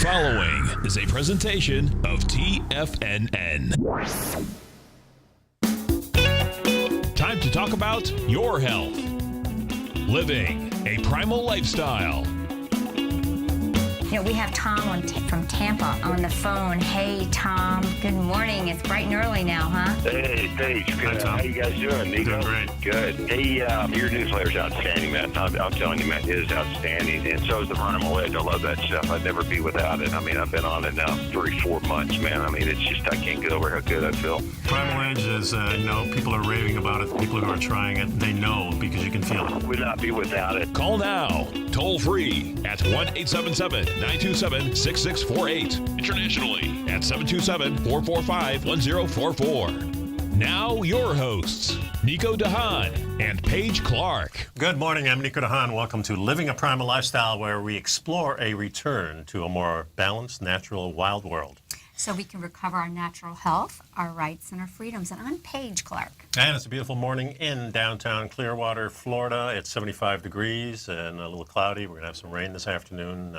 following is a presentation of TFNN. Time to talk about your health. Living a primal lifestyle. You know, we have Tom from Tampa on the phone. Hey, Tom. Good morning. It's bright and early now, huh? Hey, Paige. Good. Hi, Tom. How you guys doing, Nico? Doing great. Good. Hey, your newsletter's outstanding, man. I'm telling you, man, it is outstanding. And so is the Primal. I love that stuff. I'd never be without it. I mean, I've been on it now 3-4 months, man. I mean, it's just, I can't get over how good I feel. Primal Edge is, people are raving about it. People who are trying it, they know because you can feel it. Would not be without it. Call now, toll free at 1-877-927-6648. Internationally at 727-445-1044. Now your hosts, Nico Haan and Paige Clarke. Good morning, I'm Nico Haan. Welcome to Living a Primal Lifestyle, where we explore a return to a more balanced, natural, wild world. So we can recover our natural health, our rights, and our freedoms. And I'm Paige Clarke. And it's a beautiful morning in downtown Clearwater, Florida. It's 75 degrees and a little cloudy. We're going to have some rain this afternoon,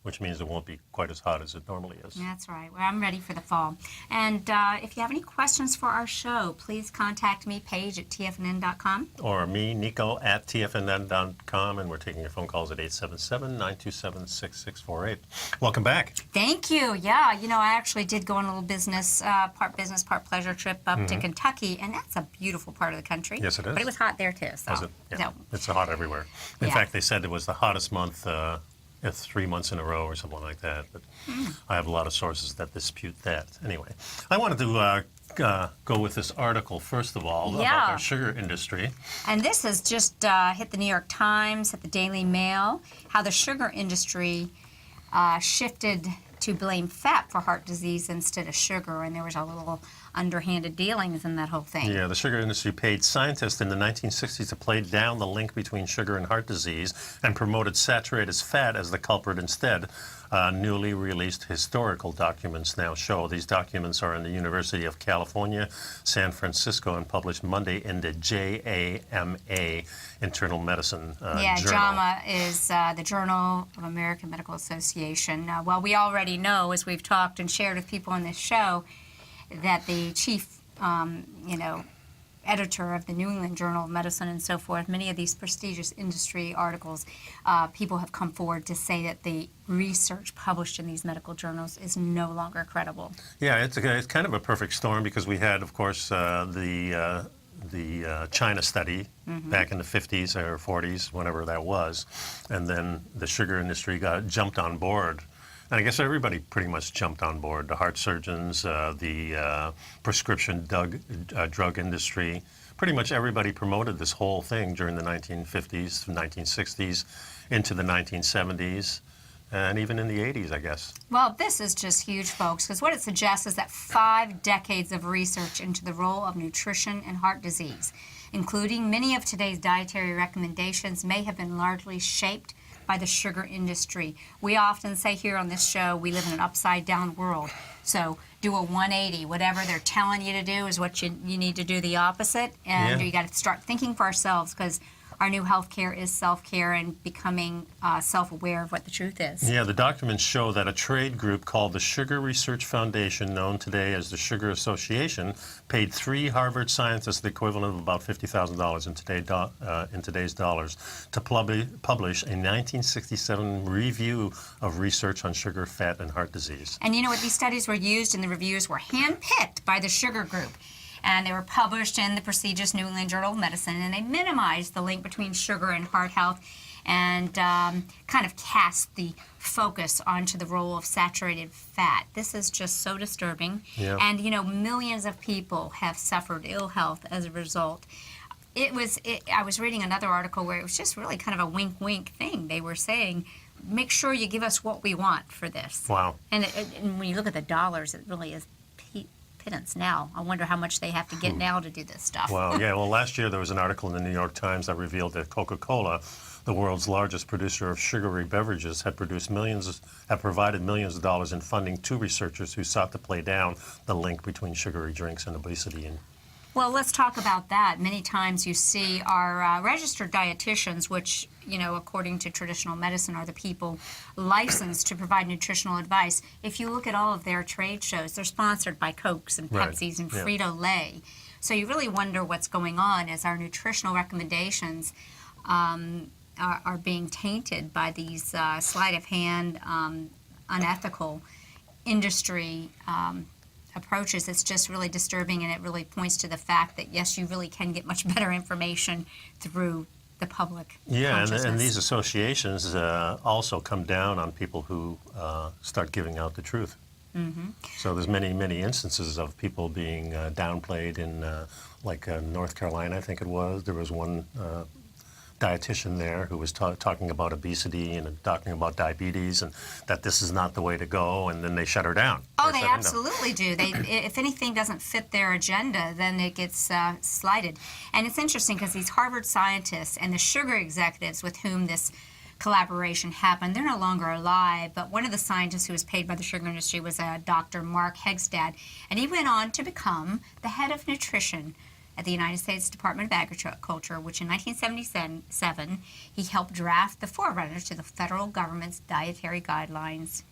which means it won't be quite as hot as it normally is. That's right. Well, I'm ready for the fall. And if you have any questions for our show, please contact me, Paige, at TFNN.com. Or me, Nico, at TFNN.com. And we're taking your phone calls at 877-927-6648. Welcome back. Thank you. Yeah, you know, I actually did go on a little part pleasure trip up to Kentucky, and that's a beautiful part of the country. Yes, it is. But it was hot there, too. So, Was it? Yeah. So, It's hot everywhere. In fact, they said it was the hottest month 3 months in a row or something like that. But I have a lot of sources that dispute that. Anyway, I wanted to go with this article, first of all, about our sugar industry. And this has just hit the New York Times, hit the Daily Mail, how the sugar industry shifted to blame fat for heart disease instead of sugar, and there was a little underhanded dealings in that whole thing. Yeah, the sugar industry paid scientists in the 1960s to play down the link between sugar and heart disease and promoted saturated fat as the culprit instead. Newly released historical documents now show. These documents are in the University of California, San Francisco, and published Monday in the JAMA Internal Medicine Journal. JAMA is the Journal of American Medical Association. Well, we already know, as we've talked and shared with people on this show, that the chief, editor of the New England Journal of Medicine and so forth, many of these prestigious industry articles, people have come forward to say that the research published in these medical journals is no longer credible. Yeah, it's kind of a perfect storm because we had, of course, the China study back in the 50s or 40s, whenever that was, and then the sugar industry jumped on board. And I guess everybody pretty much jumped on board. The heart surgeons, the prescription drug industry. Pretty much everybody promoted this whole thing during the 1950s, 1960s, into the 1970s, and even in the 80s, I guess. Well, this is just huge, folks, because what it suggests is that 5 decades of research into the role of nutrition and heart disease, including many of today's dietary recommendations, may have been largely shaped by the sugar industry. We often say here on this show, we live in an upside-down world. So do a 180. Whatever they're telling you to do is what you need to do the opposite. And you got to start thinking for ourselves, because our new health care is self-care and becoming self-aware of what the truth is. Yeah, the documents show that a trade group called the Sugar Research Foundation, known today as the Sugar Association, paid 3 Harvard scientists the equivalent of about $50,000 in today's dollars to publish a 1967 review of research on sugar, fat, and heart disease. And you know what? These studies were used and the reviews were handpicked by the sugar group. And they were published in the prestigious New England Journal of Medicine, and they minimized the link between sugar and heart health and kind of cast the focus onto the role of saturated fat. This is just so disturbing. Yeah. And, you know, millions of people have suffered ill health as a result. I was reading another article where it was just really kind of a wink-wink thing. They were saying, make sure you give us what we want for this. Wow. And when you look at the dollars, it really is pittance now. I wonder how much they have to get now to do this stuff. Wow, yeah. Well, last year there was an article in the New York Times that revealed that Coca-Cola, the world's largest producer of sugary beverages, had provided millions of dollars in funding to researchers who sought to play down the link between sugary drinks and obesity. And Well, let's talk about that. Many times you see our registered dietitians, which, according to traditional medicine, are the people licensed to provide nutritional advice. If you look at all of their trade shows, they're sponsored by Cokes and Right. Pepsis and Yeah. Frito-Lay. So you really wonder what's going on as our nutritional recommendations are being tainted by these sleight of hand, unethical industry approaches. It's just really disturbing, and it really points to the fact that, yes, you really can get much better information through the public Yeah, consciousness. and these associations also come down on people who start giving out the truth. So there's many instances of people being downplayed in, North Carolina, I think it was. There was one dietitian there who was talking about obesity and talking about diabetes and that this is not the way to go, and then they shut her down. Oh, they absolutely do. If anything doesn't fit their agenda, then it gets slighted. And it's interesting because these Harvard scientists and the sugar executives with whom this collaboration happened, they're no longer alive, but one of the scientists who was paid by the sugar industry was Dr. Mark Hegstad, and he went on to become the head of nutrition at the United States Department of Agriculture, which in 1977, he helped draft the forerunner to the federal government's dietary guidelines.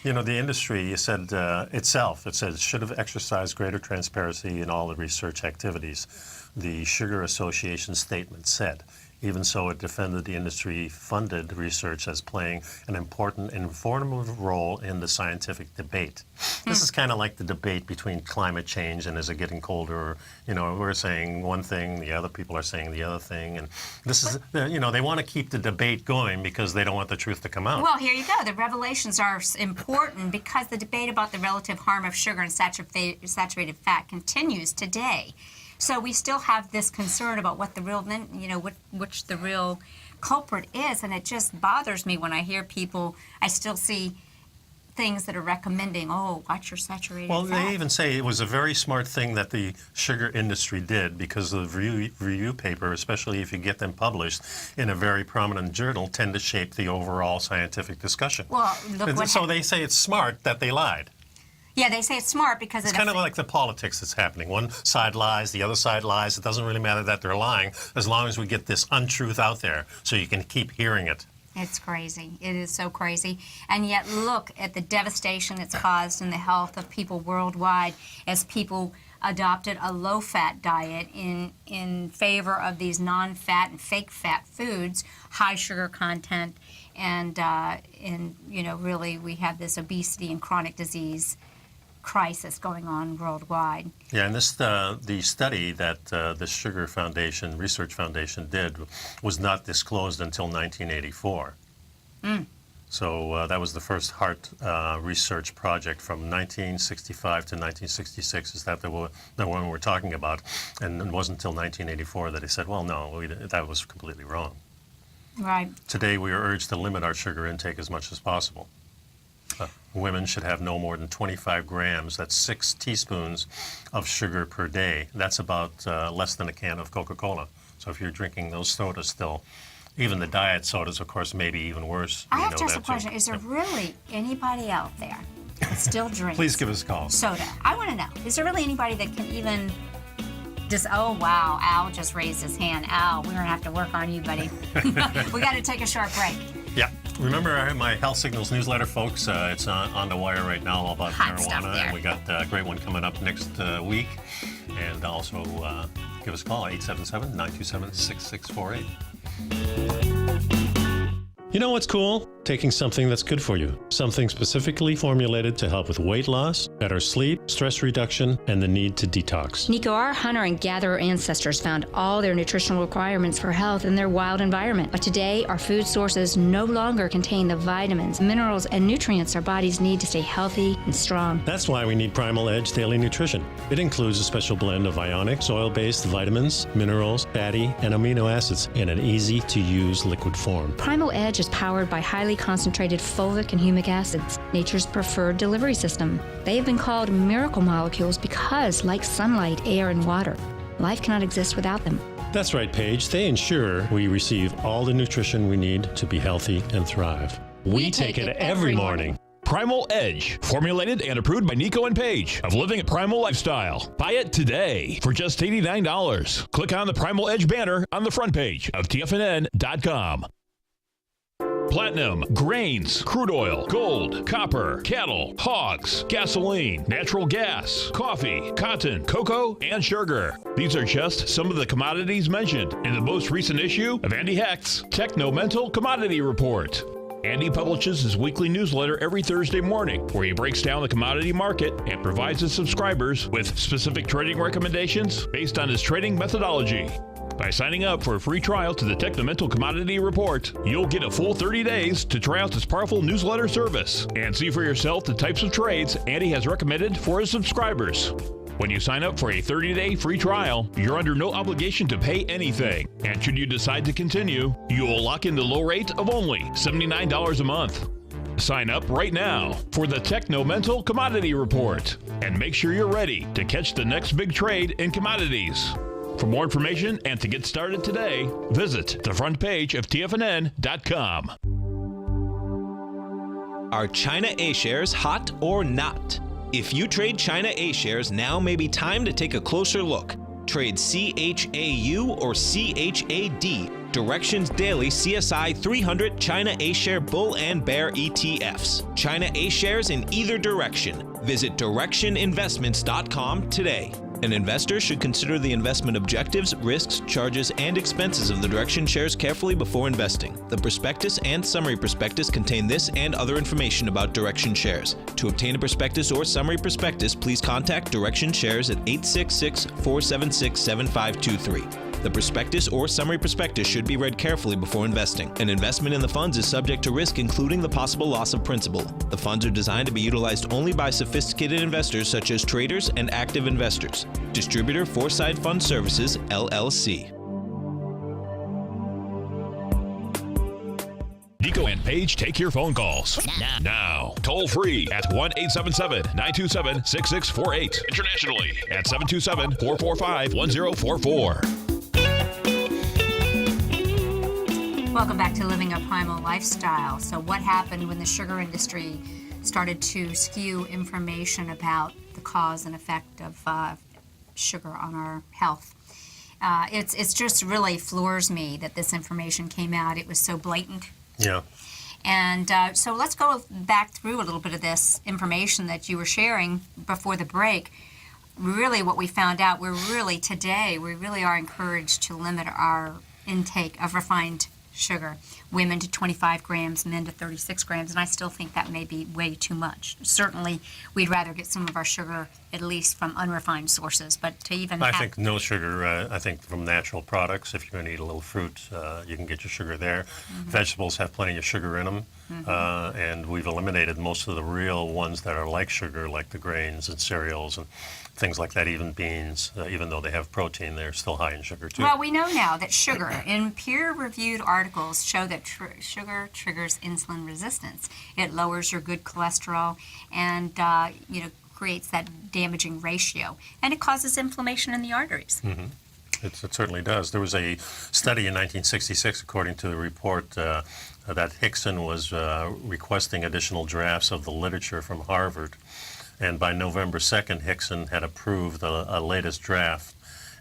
The industry said itself, it says, should have exercised greater transparency in all the research activities. The Sugar Association statement said. Even so, it defended the industry-funded research as playing an important informative role in the scientific debate. This is kind of like the debate between climate change and is it getting colder? We're saying one thing, the other people are saying the other thing, and this is, they want to keep the debate going because they don't want the truth to come out. Well, here you go. The revelations are important because the debate about the relative harm of sugar and saturated fat continues today. So we still have this concern about what the real, which the real culprit is, and it just bothers me when I hear people. I still see things that are recommending, watch your saturated fat. Well, they even say it was a very smart thing that the sugar industry did because the review paper, especially if you get them published in a very prominent journal, tend to shape the overall scientific discussion. Well, look so they say it's smart that they lied. Yeah, they say it's smart because it's kind of like the politics that's happening. One side lies, the other side lies. It doesn't really matter that they're lying as long as we get this untruth out there so you can keep hearing it. It's crazy. It is so crazy. And yet look at the devastation it's caused in the health of people worldwide as people adopted a low-fat diet in favor of these non-fat and fake fat foods, high sugar content, and really we have this obesity and chronic disease crisis going on worldwide. Yeah, and the study that the Sugar Foundation, Research Foundation did was not disclosed until 1984. So that was the first heart research project from 1965 to 1966. Is that the one we're talking about? And it wasn't until 1984 that they said, well, no, that was completely wrong. Right. Today we are urged to limit our sugar intake as much as possible. Women should have no more than 25 grams, that's 6 teaspoons of sugar per day. That's about less than a can of Coca-Cola. So if you're drinking those sodas still, even the diet sodas, of course, maybe even worse. I have just a question. Is there really anybody out there that still drinks Please give us a call. soda? I want to know. Is there really anybody that can even just, oh, wow, Al just raised his hand. Al, we're going to have to work on you, buddy. We got to take a short break. Yeah. Remember my Health Signals newsletter, folks? It's on the wire right now, all about Hot stuff marijuana. there. And we got a great one coming up next week. And also give us a call, 877-927-6648. You know what's cool? Taking something that's good for you. Something specifically formulated to help with weight loss, better sleep, stress reduction, and the need to detox. Nico, our hunter and gatherer ancestors found all their nutritional requirements for health in their wild environment. But today, our food sources no longer contain the vitamins, minerals, and nutrients our bodies need to stay healthy and strong. That's why we need Primal Edge Daily Nutrition. It includes a special blend of ionic, soil-based vitamins, minerals, fatty, and amino acids in an easy-to-use liquid form. Primal Edge is powered by highly concentrated fulvic and humic acids, nature's preferred delivery system. They have been called miracle molecules because, like sunlight, air, and water, life cannot exist without them. That's right, Paige. They ensure we receive all the nutrition we need to be healthy and thrive. We take it every morning. Primal Edge, formulated and approved by Nico and Paige of Living a Primal Lifestyle. Buy it today for just $89. Click on the Primal Edge banner on the front page of TFNN.com. Platinum, grains, crude oil, gold, copper, cattle, hogs, gasoline, natural gas, coffee, cotton, cocoa, and sugar. These are just some of the commodities mentioned in the most recent issue of Andy Hecht's Techno-Mental Commodity Report. Andy publishes his weekly newsletter every Thursday morning, where he breaks down the commodity market and provides his subscribers with specific trading recommendations based on his trading methodology. By signing up for a free trial to the Techno-Mental Commodity Report, you'll get a full 30 days to try out this powerful newsletter service and see for yourself the types of trades Andy has recommended for his subscribers. When you sign up for a 30-day free trial, you're under no obligation to pay anything. And should you decide to continue, you will lock in the low rate of only $79 a month. Sign up right now for the Techno-Mental Commodity Report and make sure you're ready to catch the next big trade in commodities. For more information and to get started today, visit the front page of TFNN.com. Are China A-shares hot or not? If you trade China A-shares, now may be time to take a closer look. Trade CHAU or CHAD, Directions Daily CSI 300 China A-share Bull and Bear ETFs. China A-shares in either direction. Visit directioninvestments.com today. An investor should consider the investment objectives, risks, charges, and expenses of the Direction shares carefully before investing. The prospectus and summary prospectus contain this and other information about Direction shares. To obtain a prospectus or summary prospectus, please contact Direction shares at 866-476-7523. The prospectus or summary prospectus should be read carefully before investing. An investment in the funds is subject to risk, including the possible loss of principal. The funds are designed to be utilized only by sophisticated investors such as traders and active investors. Distributor Foreside Fund Services, LLC. Nico and Paige take your phone calls now. Toll free at 1-877-927-6648. Internationally at 727-445-1044. Welcome back to Living a Primal Lifestyle. So what happened when the sugar industry started to skew information about the cause and effect of sugar on our health? It's just really floors me that this information came out. It was so blatant. Yeah. And so let's go back through a little bit of this information that you were sharing before the break. Really what we found out, we really are encouraged to limit our intake of refined sugar. Women to 25 grams, men to 36 grams, and I still think that may be way too much. Certainly, we'd rather get some of our sugar at least from unrefined sources, but to even I think no sugar, I think from natural products. If you're going to eat a little fruit, you can get your sugar there. Mm-hmm. Vegetables have plenty of sugar in them, and we've eliminated most of the real ones that are like sugar, like the grains and cereals and things like that, even beans. Even though they have protein, they're still high in sugar too. Well, we know now that sugar, in peer-reviewed articles, show that sugar triggers insulin resistance. It lowers your good cholesterol and creates that damaging ratio, and it causes inflammation in the arteries. Mm-hmm. It certainly does. There was a study in 1966, according to the report, that Hickson was requesting additional drafts of the literature from Harvard. And by November 2nd, Hickson had approved a latest draft.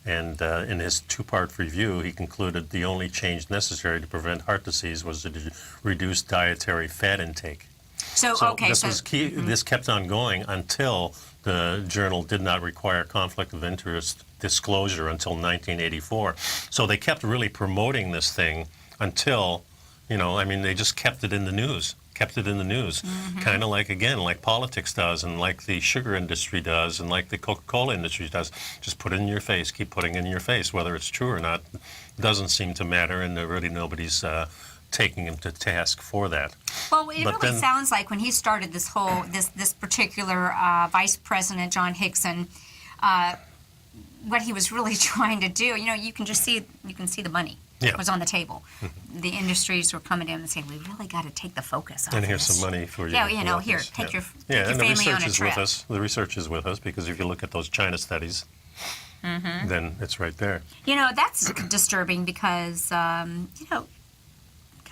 And in his two-part review, he concluded the only change necessary to prevent heart disease was to reduce dietary fat intake. So this was key. Mm-hmm. This kept on going until the journal did not require conflict of interest disclosure until 1984. So they kept really promoting this thing until, they just kept it in the news. Kind of like politics does, and like the sugar industry does, and like the Coca-Cola industry does. Just put it in your face, keep putting it in your face. Whether it's true or not doesn't seem to matter, and really nobody's taking him to task for that. Well, it really sounds like when he started this whole, this particular Vice President, John Hickson, what he was really trying to do, you can see the money. Yeah. Was on the table. The industries were coming in and saying, we really got to take the focus off and here's this. some money for you. Yeah, here, take your family on a trip. The research is with us, because if you look at those China studies, then it's right there. That's disturbing because, kind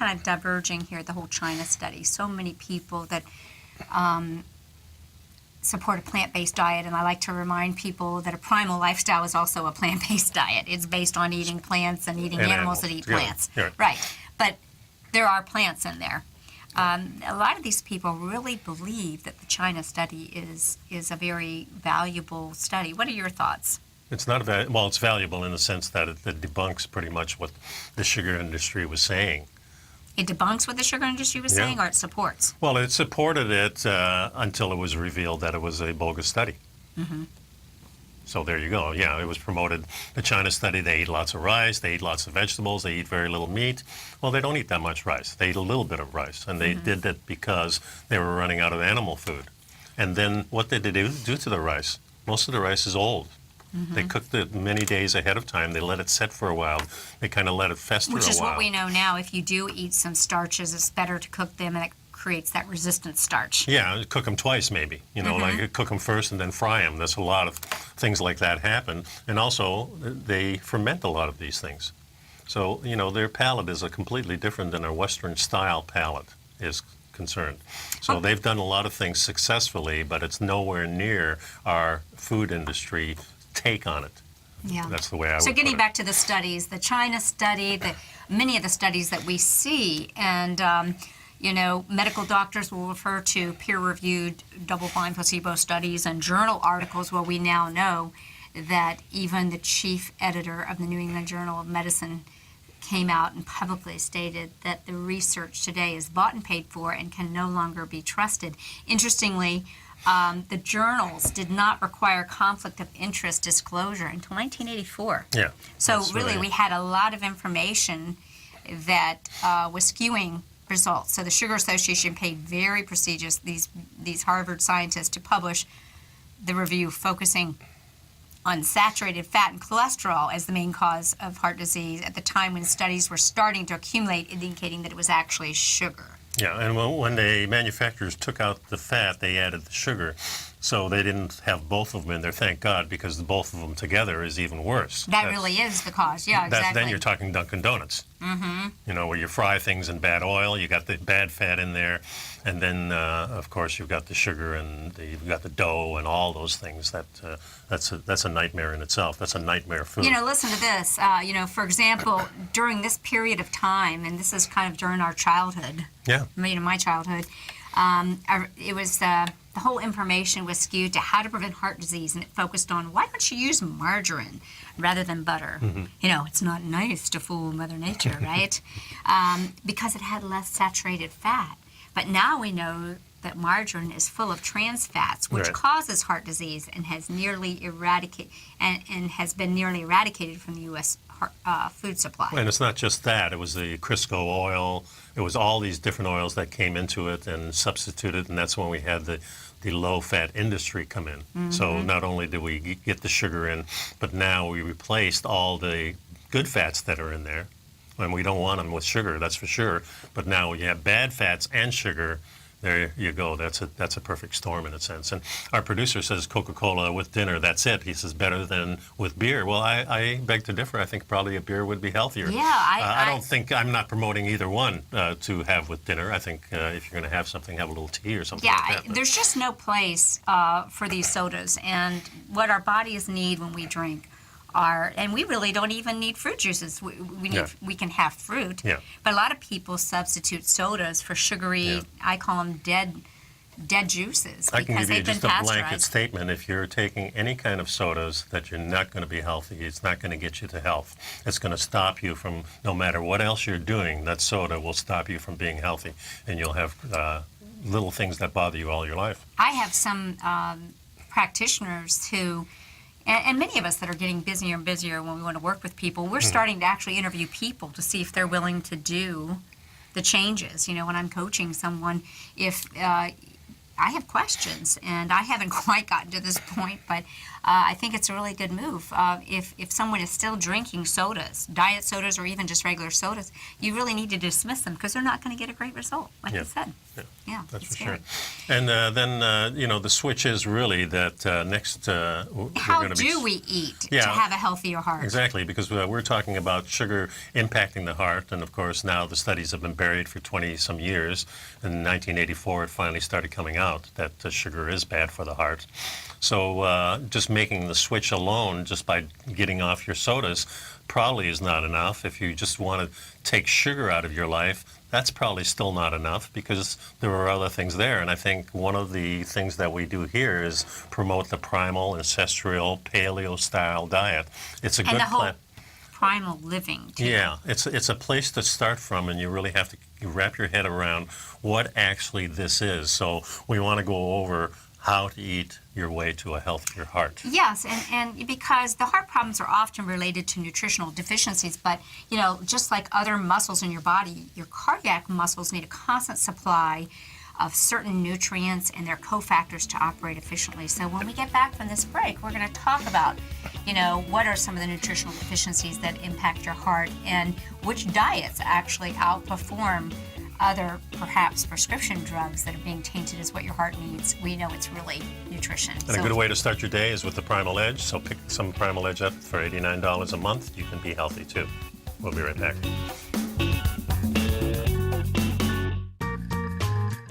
of diverging here, the whole China study. So many people that support a plant-based diet, and I like to remind people that a primal lifestyle is also a plant-based diet. It's based on eating plants and eating animals that eat plants. Yeah. Right. But there are plants in there. A lot of these people really believe that the China study is a very valuable study. What are your thoughts? It's not well, it's valuable in the sense that it debunks pretty much what the sugar industry was saying. It debunks what the sugar industry was saying, or it supports? Well, it supported it until it was revealed that it was a bogus study. Mm-hmm. So there you go. Yeah, it was promoted. The China study, they eat lots of rice, they eat lots of vegetables, they eat very little meat. Well, they don't eat that much rice. They eat a little bit of rice, and they did that because they were running out of animal food. And then what did they do to the rice? Most of the rice is old. They cooked it many days ahead of time. They let it set for a while. They kind of let it fester a while. Which is what we know now. If you do eat some starches, it's better to cook them, and it creates that resistant starch. Yeah, cook them twice maybe. You know, like cook them first and then fry them. There's a lot of things like that happen. And also, they ferment a lot of these things. So, you know, their palate is completely different than a Western-style palate is concerned. So they've done a lot of things successfully, but it's nowhere near our food industry take on it. Yeah. That's the way I would So getting put it. back to the studies, the China study, many of the studies that we see, and you know, medical doctors will refer to peer-reviewed double-blind placebo studies and journal articles where we now know that even the chief editor of the New England Journal of Medicine came out and publicly stated that the research today is bought and paid for and can no longer be trusted. Interestingly, the journals did not require conflict of interest disclosure until 1984. Yeah. So really, we had a lot of information that was skewing results. So the Sugar Association paid very prestigious these Harvard scientists to publish the review focusing on saturated fat and cholesterol as the main cause of heart disease at the time when studies were starting to accumulate indicating that it was actually sugar. Yeah, and when the manufacturers took out the fat, they added the sugar. So they didn't have both of them in there, thank God, because both of them together is even worse. That really is the cause, yeah, exactly. Then you're talking Dunkin' Donuts. Mm-hmm. You know, where you fry things in bad oil, you got the bad fat in there, and then, of course, you've got the sugar and you've got the dough and all those things. That's a nightmare in itself. That's a nightmare food. You know, listen to this. You know, for example, during this period of time, and this is kind of during our childhood, yeah. you know, my childhood, it was the whole information was skewed to how to prevent heart disease, and it focused on why don't you use margarine rather than butter? You know, it's not nice to fool Mother Nature, right? Because it had less saturated fat. But now we know that margarine is full of trans fats, which Right. causes heart disease and has nearly eradicated and has been nearly eradicated from the U.S. Food supply. And it's not just that. It was the Crisco oil. It was all these different oils that came into it and substituted, and that's when we had the low-fat industry come in. So not only did we get the sugar in, but now we replaced all the good fats that are in there. And we don't want them with sugar, that's for sure. But now you have bad fats and sugar. There you go. That's a perfect storm in a sense. And our producer says Coca-Cola with dinner, that's it. He says better than with beer. Well, I beg to differ. I think probably a beer would be healthier. Yeah, I don't think, I'm not promoting either one to have with dinner. I think if you're going to have something, have a little tea or something like that. But there's just no place for these sodas. And what our bodies need when we drink and we really don't even need fruit juices. We can have fruit, but a lot of people substitute sodas for sugary. I call them dead juices I can because give you they've been just a blanket pasteurized. statement. If you're taking any kind of sodas, that you're not going to be healthy. It's not going to get you to health. It's going to stop you from, no matter what else you're doing, that soda will stop you from being healthy, and you'll have little things that bother you all your life. I have some practitioners who, and many of us that are getting busier and busier when we want to work with people, we're starting to actually interview people to see if they're willing to do the changes. You know, when I'm coaching someone, if I have questions, and I haven't quite gotten to this point, but I think it's a really good move. If someone is still drinking sodas, diet sodas or even just regular sodas, you really need to dismiss them because they're not going to get a great result, like you said. Yeah, that's for scary. sure. And then, the switch is really that next we're How going to be... do we eat to have a healthier heart? Exactly, because we're talking about sugar impacting the heart, and of course now the studies have been buried for 20-some years. In 1984, it finally started coming out that sugar is bad for the heart. So just making the switch alone, just by getting off your sodas, probably is not enough. If you just want to take sugar out of your life, that's probably still not enough because there are other things there. And I think one of the things that we do here is promote the primal, ancestral, paleo-style diet. It's a good plan. Primal living, too. Yeah, it's a place to start from, and you really have to wrap your head around what actually this is. So we want to go over how to eat your way to a healthier heart. Yes, and because the heart problems are often related to nutritional deficiencies, but, just like other muscles in your body, your cardiac muscles need a constant supply of certain nutrients and their cofactors to operate efficiently. So when we get back from this break, we're going to talk about, what are some of the nutritional deficiencies that impact your heart and which diets actually outperform other, perhaps, prescription drugs that are being tainted as what your heart needs. We know it's really nutrition. And a good way to start your day is with the Primal Edge. So pick some Primal Edge up for $89 a month. You can be healthy, too. We'll be right back.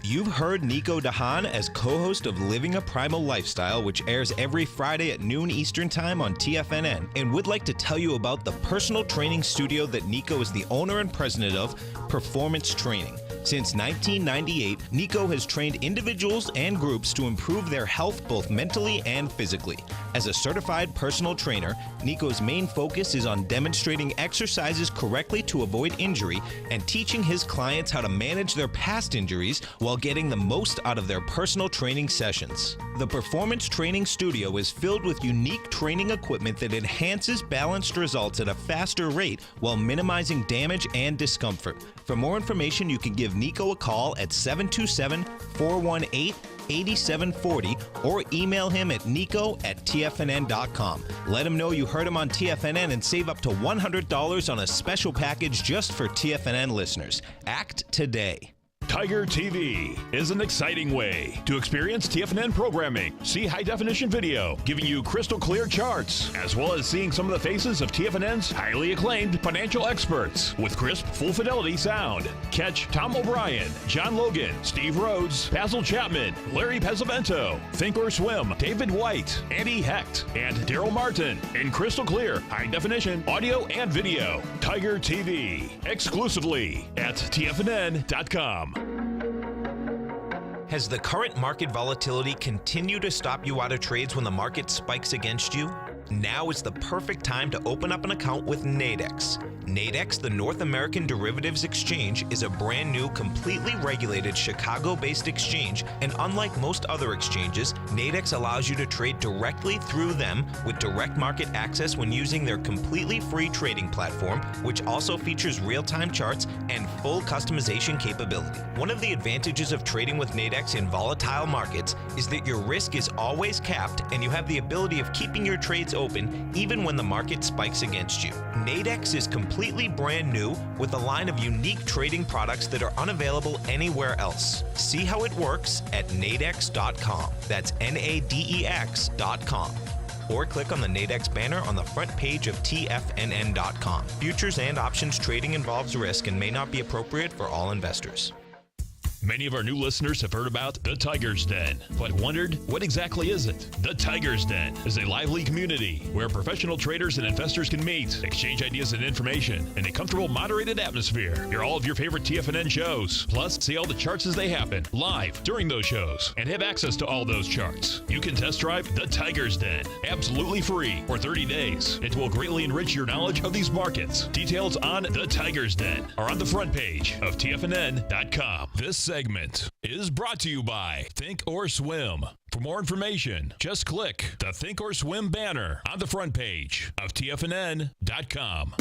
You've heard Nico Haan as co-host of Living a Primal Lifestyle, which airs every Friday at noon Eastern Time on TFNN, and would like to tell you about the personal training studio that Nico is the owner and president of, Performance Training. Since 1998, Nico has trained individuals and groups to improve their health both mentally and physically. As a certified personal trainer, Nico's main focus is on demonstrating exercises correctly to avoid injury and teaching his clients how to manage their past injuries while getting the most out of their personal training sessions. The Performance Training Studio is filled with unique training equipment that enhances balanced results at a faster rate while minimizing damage and discomfort. For more information, you can give Nico a call at 727-418-8740 or email him at nico@tfnn.com. Let him know you heard him on TFNN and save up to $100 on a special package just for TFNN listeners. Act today. Tiger TV is an exciting way to experience TFNN programming. See high-definition video, giving you crystal clear charts, as well as seeing some of the faces of TFNN's highly acclaimed financial experts with crisp, full-fidelity sound. Catch Tom O'Brien, John Logan, Steve Rhodes, Basil Chapman, Larry Pesavento, Think or Swim, David White, Andy Hecht, and Daryl Martin in crystal clear, high-definition audio and video. Tiger TV, exclusively at TFNN.com. Has the current market volatility continued to stop you out of trades when the market spikes against you? Now is the perfect time to open up an account with Nadex. Nadex, the North American Derivatives Exchange, is a brand new, completely regulated Chicago-based exchange, and unlike most other exchanges, Nadex allows you to trade directly through them with direct market access when using their completely free trading platform, which also features real-time charts and full customization capability. One of the advantages of trading with Nadex in volatile markets is that your risk is always capped and you have the ability of keeping your trades open even when the market spikes against you. Nadex is completely brand new with a line of unique trading products that are unavailable anywhere else. See how it works at nadex.com. That's NADEX.com. Or click on the Nadex banner on the front page of TFNN.com. Futures and options trading involves risk and may not be appropriate for all investors. Many of our new listeners have heard about the Tiger's Den, but wondered, what exactly is it? The Tiger's Den is a lively community where professional traders and investors can meet, exchange ideas and information in a comfortable, moderated atmosphere. Hear all of your favorite TFNN shows, plus see all the charts as they happen live during those shows, and have access to all those charts. You can test drive the Tiger's Den absolutely free for 30 days. It will greatly enrich your knowledge of these markets. Details on the Tiger's Den are on the front page of TFNN.com. This segment is brought to you by Think or Swim. For more information, just click the Think or Swim banner on the front page of TFNN.com.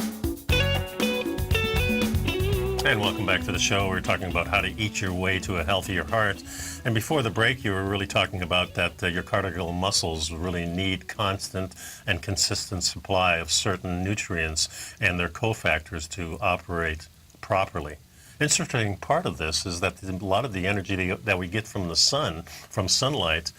And welcome back to the show. We're talking about how to eat your way to a healthier heart. And before the break, you were really talking about that your cardiac muscles really need constant and consistent supply of certain nutrients and their cofactors to operate properly. Interesting part of this is that a lot of the energy that we get from the sun, from sunlight,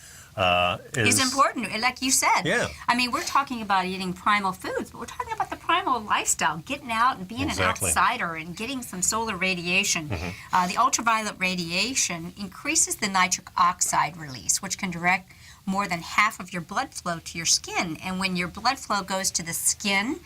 is important, like you said. Yeah. I mean, we're talking about eating primal foods, but we're talking about the primal lifestyle, getting out and being Exactly. an outsider and getting some solar radiation. The ultraviolet radiation increases the nitric oxide release, which can direct more than half of your blood flow to your skin. And when your blood flow goes to the skin,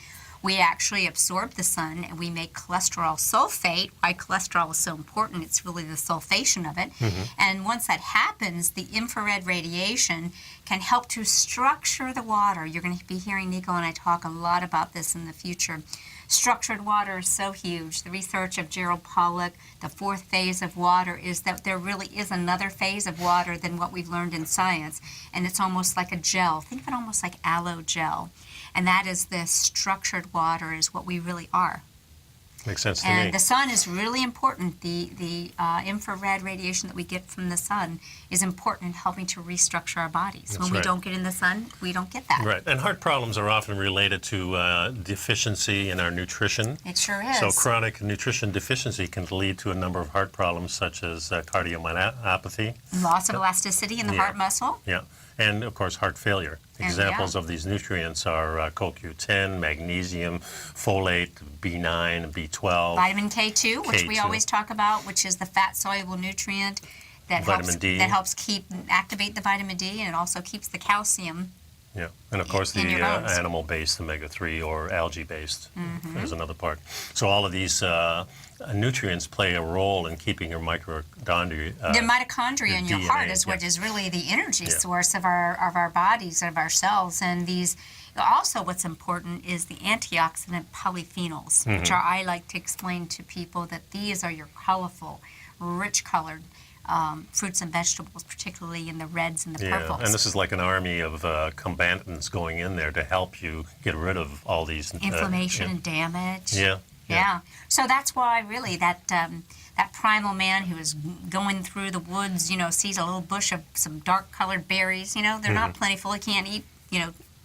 we actually absorb the sun and we make cholesterol sulfate. Why cholesterol is so important, it's really the sulfation of it. And once that happens, the infrared radiation can help to structure the water. You're going to be hearing Nico and I talk a lot about this in the future. Structured water is so huge. The research of Gerald Pollack, the fourth phase of water, is that there really is another phase of water than what we've learned in science. And it's almost like a gel. Think of it almost like aloe gel. And that is the structured water is what we really are. makes sense to me. And the sun is really important. The infrared radiation that we get from the sun is important in helping to restructure our bodies. When we right. don't get in the sun, we don't get that. Right, and heart problems are often related to deficiency in our nutrition. It sure is. So chronic nutrition deficiency can lead to a number of heart problems such as cardiomyopathy. Loss of elasticity in the heart muscle. Yeah, and of course heart failure. Examples of these nutrients are CoQ10, magnesium, folate, B9, B12. Vitamin K2, which we K2. always talk about, which is the fat-soluble nutrient that Vitamin D. helps activate the vitamin D, and it also keeps the calcium. Yeah, and of course the in your bones. animal-based omega-3 or algae-based is another part. So all of these nutrients play a role in keeping your mitochondria. The mitochondria in your DNA, heart is what is really the energy source of our bodies, of our cells, and these. Also, what's important is the antioxidant polyphenols, which are, I like to explain to people that these are your colorful, rich-colored fruits and vegetables, particularly in the reds and the purples. And this is like an army of combatants going in there to help you get rid of all these inflammation and damage. Yeah. So that's why really that primal man who is going through the woods, sees a little bush of some dark-colored berries. They're not plentiful. He can't eat,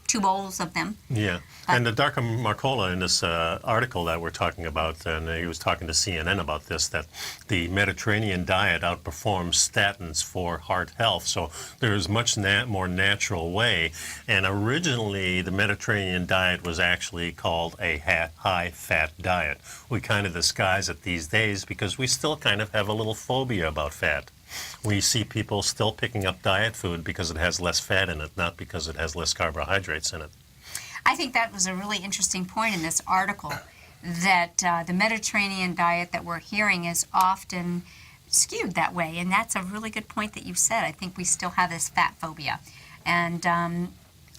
2 bowls of them. Yeah, and the Dr. Marcola in this article that we're talking about, and he was talking to CNN about this, that the Mediterranean diet outperforms statins for heart health. So there is much more natural way. And originally, the Mediterranean diet was actually called a high-fat diet. We kind of disguise it these days because we still kind of have a little phobia about fat. We see people still picking up diet food because it has less fat in it, not because it has less carbohydrates in it. I think that was a really interesting point in this article, that the Mediterranean diet that we're hearing is often skewed that way, and that's a really good point that you said. I think we still have this fat phobia. And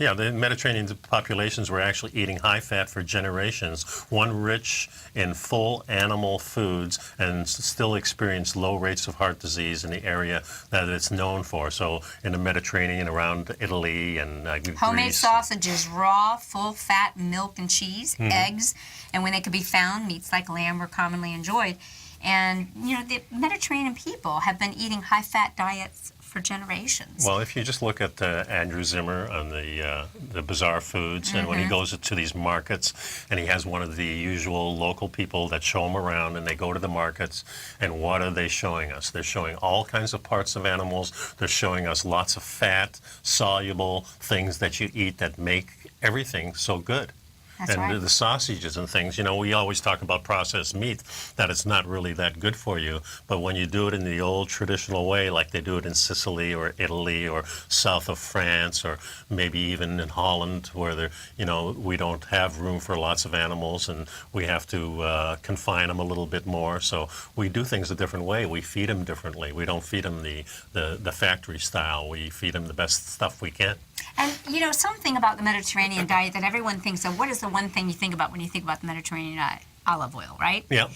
yeah, the Mediterranean populations were actually eating high fat for generations, one rich in full animal foods, and still experienced low rates of heart disease in the area that it's known for. So in the Mediterranean, around Italy and homemade Greece. sausages, raw, full fat milk and cheese, eggs, and when they could be found, meats like lamb were commonly enjoyed. And, the Mediterranean people have been eating high fat diets for generations. Well, if you just look at Andrew Zimmer on the Bizarre Foods, and when he goes to these markets, and he has one of the usual local people that show him around, and they go to the markets, and what are they showing us? They're showing all kinds of parts of animals. They're showing us lots of fat, soluble things that you eat that make everything so good. That's and right. the sausages and things, we always talk about processed meat, that it's not really that good for you. But when you do it in the old traditional way, like they do it in Sicily or Italy or south of France or maybe even in Holland, where we don't have room for lots of animals and we have to confine them a little bit more. So we do things a different way. We feed them differently. We don't feed them the factory style. We feed them the best stuff we can. And, something about the Mediterranean diet that everyone thinks of, what is the one thing you think about when you think about the Mediterranean diet? Olive oil, right? Yeah.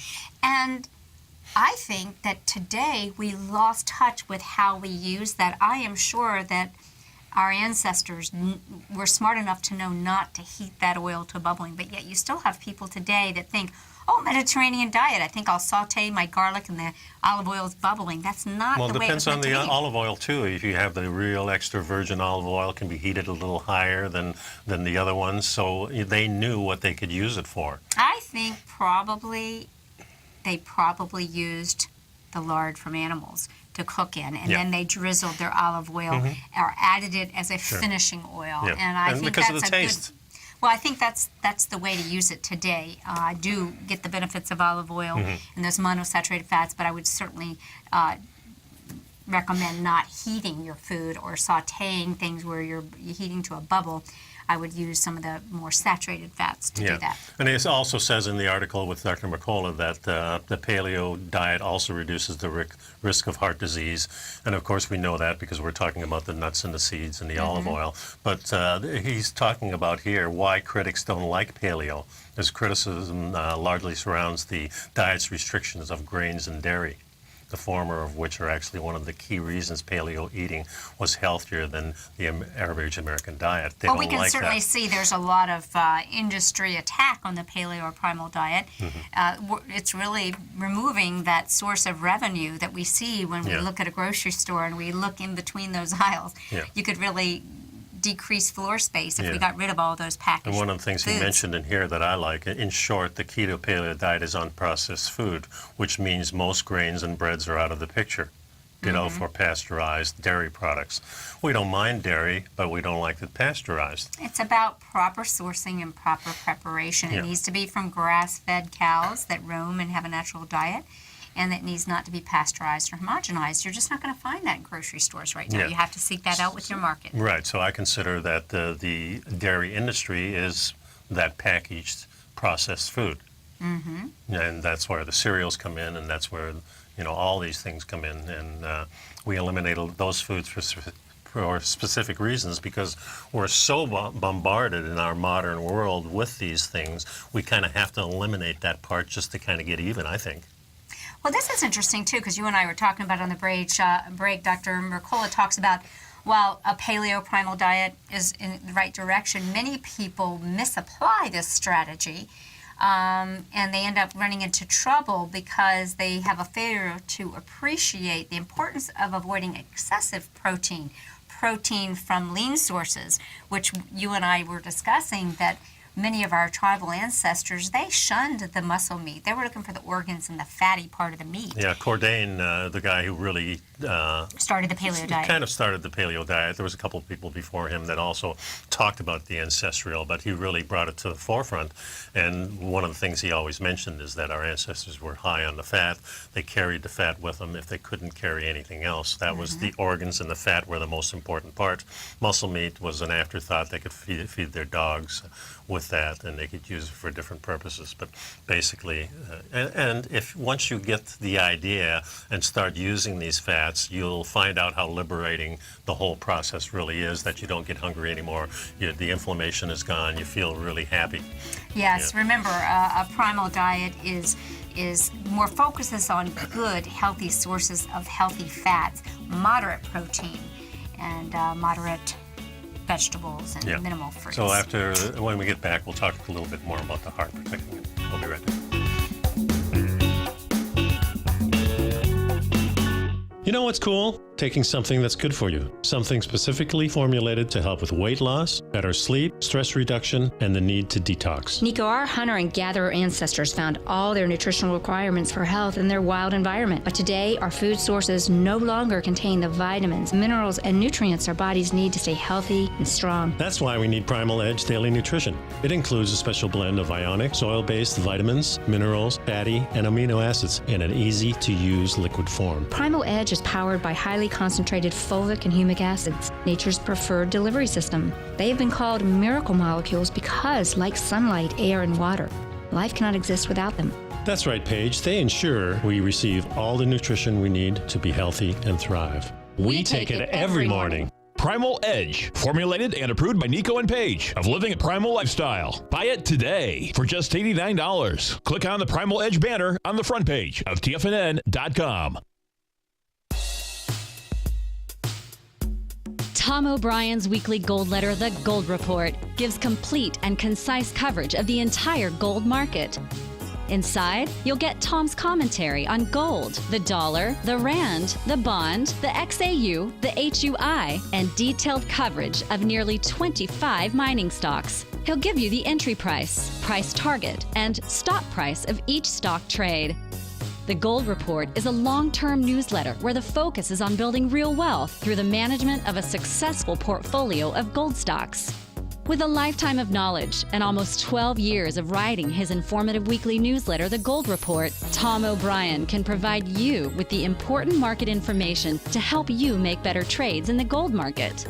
And I think that today we lost touch with how we use that. I am sure that our ancestors were smart enough to know not to heat that oil to bubbling, but yet you still have people today that think, oh, Mediterranean diet, I think I'll saute my garlic and the olive oil is bubbling. That's not the way it was meant to be. Well, it depends on the olive oil, too. If you have the real extra virgin olive oil, it can be heated a little higher than the other ones, so they knew what they could use it for. I think they probably used the lard from animals to cook in, and then they drizzled their olive oil or added it as a finishing oil. Yeah. And I think because that's of the taste. good. Well, I think that's the way to use it today. I do get the benefits of olive oil and those monosaturated fats, but I would certainly recommend not heating your food or sautéing things where you're heating to a bubble. I would use some of the more saturated fats to do that. And it also says in the article with Dr. Mercola that the paleo diet also reduces the risk of heart disease. And of course we know that because we're talking about the nuts and the seeds and the olive oil. But he's talking about here why critics don't like paleo. His criticism largely surrounds the diet's restrictions of grains and dairy, the former of which are actually one of the key reasons paleo eating was healthier than the average American diet. They well, don't we can like certainly that. see there's a lot of industry attack on the paleo or primal diet. It's really removing that source of revenue that we see when we look at a grocery store and we look in between those aisles. You could really decrease floor space if we got rid of all those packaged And one of the things foods. he mentioned in here that I like, in short, the keto paleo diet is on processed food, which means most grains and breads are out of the picture. Ditto for pasteurized dairy products. We don't mind dairy, but we don't like it pasteurized. It's about proper sourcing and proper preparation. It needs to be from grass-fed cows that roam and have a natural diet, and it needs not to be pasteurized or homogenized. You're just not going to find that in grocery stores right now. You have to seek that out with your market. Right, so I consider that the dairy industry is that packaged processed food. And that's where the cereals come in, and that's where all these things come in. And we eliminated those foods for specific reasons because we're so bombarded in our modern world with these things. We kind of have to eliminate that part just to kind of get even, I think. Well, this is interesting, too, because you and I were talking about on the break. Dr. Mercola talks about while a paleo primal diet is in the right direction, many people misapply this strategy, and they end up running into trouble because they have a failure to appreciate the importance of avoiding excessive protein from lean sources, which you and I were discussing that many of our tribal ancestors, they shunned the muscle meat. They were looking for the organs and the fatty part of the meat. Yeah, Cordain, the guy who really started the paleo diet. Kind of started the paleo diet. There was a couple of people before him that also talked about the ancestral, but he really brought it to the forefront. And one of the things he always mentioned is that our ancestors were high on the fat. They carried the fat with them if they couldn't carry anything else. That was the organs and the fat were the most important part. Muscle meat was an afterthought. They could feed their dogs with that, and they could use it for different purposes. But basically, and if once you get the idea and start using these fats, you'll find out how liberating the whole process really is, that you don't get hungry anymore. The inflammation is gone. You feel really happy. Yes, remember, a primal diet is more focuses on good, healthy sources of healthy fats, moderate protein, and moderate vegetables and minimal fruits. So when we get back, we'll talk a little bit more about the heart protecting it. We'll be right back. You know what's cool? Taking something that's good for you. Something specifically formulated to help with weight loss, better sleep, stress reduction, and the need to detox. Nico, our hunter and gatherer ancestors found all their nutritional requirements for health in their wild environment. But today, our food sources no longer contain the vitamins, minerals, and nutrients our bodies need to stay healthy and strong. That's why we need Primal Edge Daily Nutrition. It includes a special blend of ionic, soil-based vitamins, minerals, fatty, and amino acids in an easy-to-use liquid form. Primal Edge is powered by highly concentrated fulvic and humic acids, nature's preferred delivery system. They have been called miracle molecules because, like sunlight, air, and water, life cannot exist without them. That's right, Paige. They ensure we receive all the nutrition we need to be healthy and thrive. We take it every morning. Primal Edge, formulated and approved by Nico and Paige of Living a Primal Lifestyle. Buy it today for just $89. Click on the Primal Edge banner on the front page of TFNN.com. Tom O'Brien's weekly gold letter, The Gold Report, gives complete and concise coverage of the entire gold market. Inside, you'll get Tom's commentary on gold, the dollar, the rand, the bond, the XAU, the HUI, and detailed coverage of nearly 25 mining stocks. He'll give you the entry price, price target, and stop price of each stock trade. The Gold Report is a long-term newsletter where the focus is on building real wealth through the management of a successful portfolio of gold stocks. With a lifetime of knowledge and almost 12 years of writing his informative weekly newsletter, The Gold Report, Tom O'Brien can provide you with the important market information to help you make better trades in the gold market.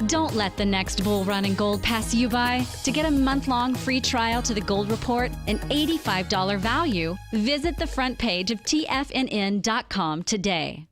Don't let the next bull run in gold pass you by. To get a month-long free trial to The Gold Report, an $85 value, visit the front page of TFNN.com today.